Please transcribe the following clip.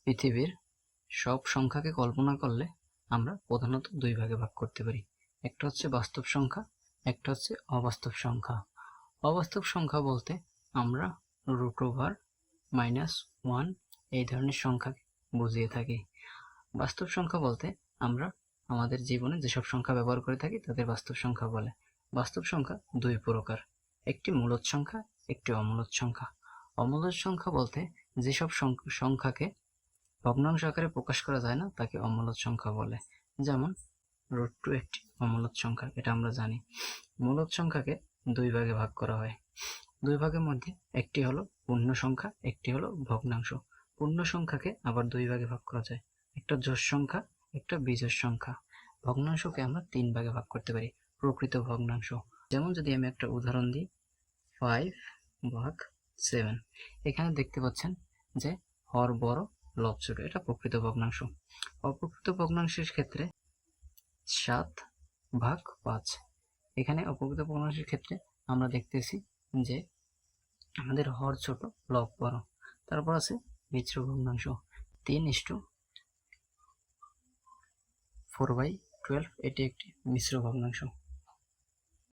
পৃথিবীর সব সংখ্যাকে কল্পনা করলে আমরা প্রধানত দুই ভাগে ভাগ করতে পারি। একটা হচ্ছে বাস্তব সংখ্যা, একটা হচ্ছে অবাস্তব সংখ্যা। অবাস্তব সংখ্যা বলতে আমরা √(-1) এই ধরনের সংখ্যাকে বুঝিয়ে থাকি। বাস্তব সংখ্যা বলতে আমরা আমাদের জীবনে যেসব সংখ্যা ব্যবহার করে থাকি তাদের বাস্তব সংখ্যা বলে। বাস্তব সংখ্যা দুই প্রকার, একটি মূলদ সংখ্যা, একটি অমূলদ সংখ্যা। অমূলদ সংখ্যা বলতে যেসব সংখ্যাকে ভগ্নাংশ আকারে প্রকাশ করা যায় না তাকে অমূলদ সংখ্যা বলে। যেমন √2 একটি অমূলদ সংখ্যা, এটা আমরা জানি। মূলদ সংখ্যাকে দুই ভাগে ভাগ করা হয়। দুই ভাগের মধ্যে একটি হলো পূর্ণ সংখ্যা, একটি হলো ভগ্নাংশ। পূর্ণ সংখ্যাকে আবার দুই ভাগে ভাগ করা যায়, একটা জোড় সংখ্যা, একটা বিজোড় সংখ্যা। ভগ্নাংশকে আমরা তিন ভাগে ভাগ করতে পারি, প্রকৃত ভগ্নাংশ। যেমন যদি আমি একটা উদাহরণ দিই, 5/7। এখানে দেখতে পাচ্ছেন যে হর বড় লব ছোট, এটা প্রকৃত ভগ্নাংশ। অপ্রকৃত ভগ্নাংশের ক্ষেত্রে 7/5। এখানে অপ্রকৃত ভগ্নাংশের ক্ষেত্রে আমরা দেখতেছি যে আমাদের হর ছোট লব বড়। তারপর আছে মিশ্র ভগ্নাংশ, 3:4/12, এটি একটি মিশ্র ভগ্নাংশ।